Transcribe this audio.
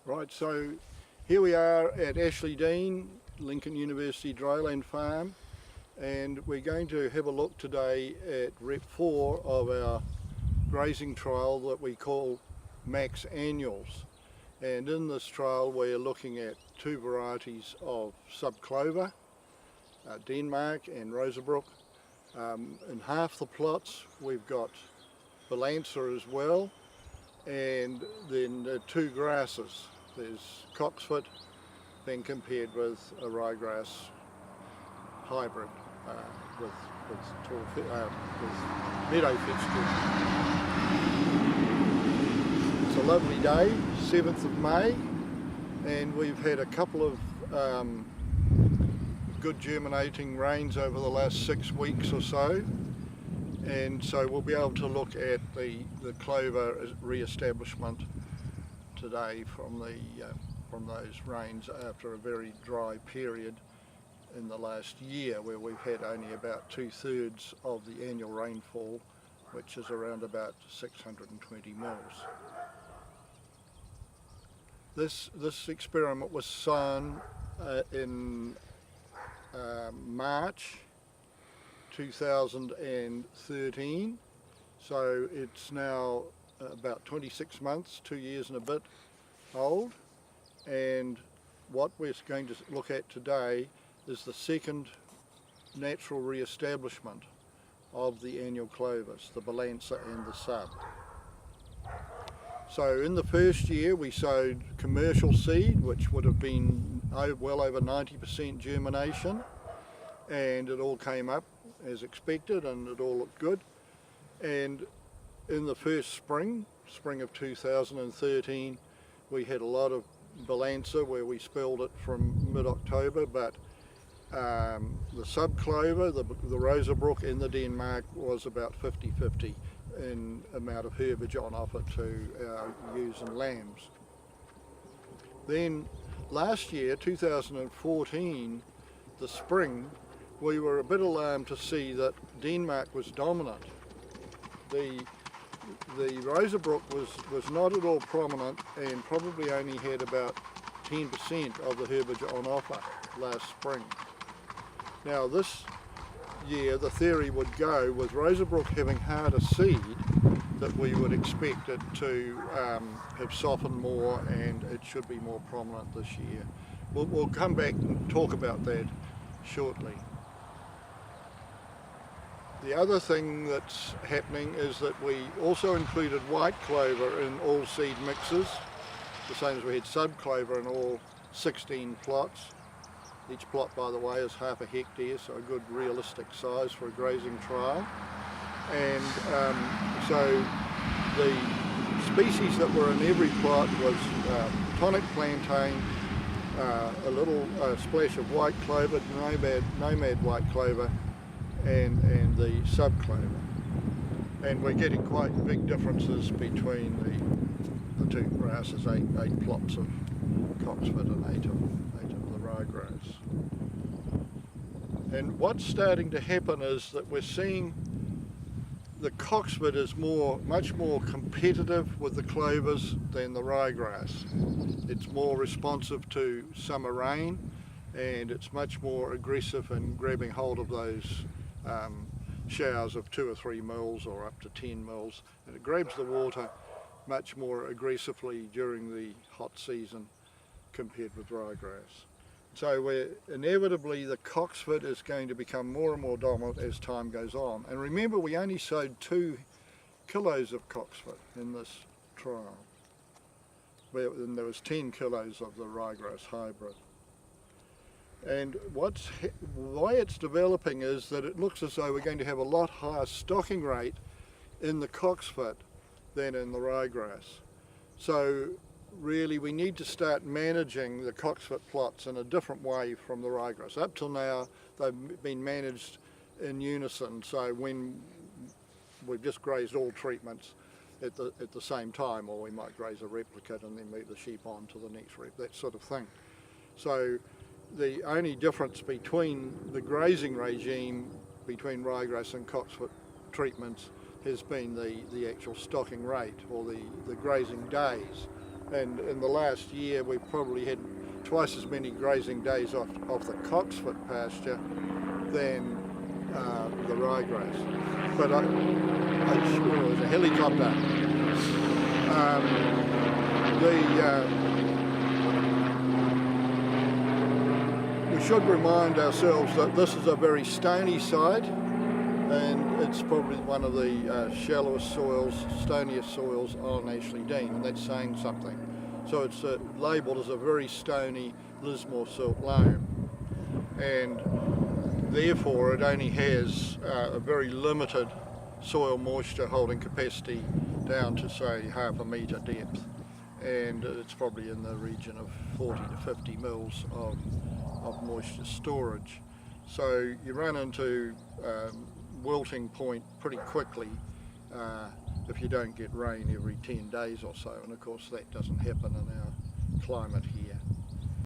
Right, so here we are at Ashley Dene, Lincoln University Dryland Farm, and we're going to have a look today at Rep 4 of our grazing trial that we call MaxAnnuals. And in this trial we're looking at two varieties of sub-clover, Denmark and Rosebrook. In half the plots we've got Balanza as well, and then two grasses. There's cocksfoot being compared with a ryegrass hybrid with meadow fixtures. It's a lovely day, 7th of May, and we've had a couple of good germinating rains over the last 6 weeks or so, and so we'll be able to look at the clover re-establishment today from those rains after a very dry period in the last year, where we've had only about 2/3 of the annual rainfall, which is around about 620 mils. This experiment was sown in March 2013, so it's now about 26 months, 2 years and a bit old, and what we're going to look at today is the second natural re-establishment of the annual clovers, the Balanza and the sub. So in the first year we sowed commercial seed, which would have been well over 90% germination, and it all came up as expected and it all looked good. And in the first spring of 2013, we had a lot of Balanza where we spelled it from mid-October, but the sub-clover, the Rosebrook and the Denmark was about 50-50 in amount of herbage on offer to our ewes and lambs. Then last year, 2014, the spring, we were a bit alarmed to see that Denmark was dominant. The Rosebrook was not at all prominent and probably only had about 10% of the herbage on offer last spring. Now this year the theory would go, with Rosebrook having harder seed, that we would expect it to have softened more and it should be more prominent this year. We'll come back and talk about that shortly. The other thing that's happening is that we also included white clover in all seed mixes, the same as we had sub-clover in all 16 plots. Each plot, by the way, is half a hectare, so a good realistic size for a grazing trial. And so the species that were in every plot was tonic plantain, a little splash of white clover, nomad white clover, and the sub-clover. And we're getting quite big differences between the two grasses, eight plots of cocksfoot and eight of the ryegrass. And what's starting to happen is that we're seeing the cocksfoot is much more competitive with the clovers than the ryegrass. It's more responsive to summer rain, and it's much more aggressive in grabbing hold of those showers of 2 or 3 mils or up to 10 mils, and it grabs the water much more aggressively during the hot season compared with ryegrass. So inevitably the cocksfoot is going to become more and more dominant as time goes on. And remember, we only sowed 2 kilos of cocksfoot in this trial, and there was 10 kilos of the ryegrass hybrid. And why it's developing is that it looks as though we're going to have a lot higher stocking rate in the cocksfoot than in the ryegrass. So really we need to start managing the cocksfoot plots in a different way from the ryegrass. Up till now they've been managed in unison, so when we've just grazed all treatments at the same time, or we might graze a replicate and then move the sheep on to the next rep, that sort of thing. So the only difference between the grazing regime between ryegrass and cocksfoot treatments has been the actual stocking rate, or the grazing days. And in the last year we've probably had twice as many grazing days off the cocksfoot pasture than the ryegrass. But there's a helicopter. We should remind ourselves that this is a very stony site, and it's probably one of the shallowest soils, stoniest soils on Ashley Dene, and that's saying something. So it's labelled as a very stony Lismore silt loam, and therefore it only has a very limited soil moisture holding capacity down to say 1/2 metre depth, and it's probably in the region of 40 to 50 mils of moisture storage. So you run into wilting point pretty quickly if you don't get rain every 10 days or so, and of course that doesn't happen in our climate here.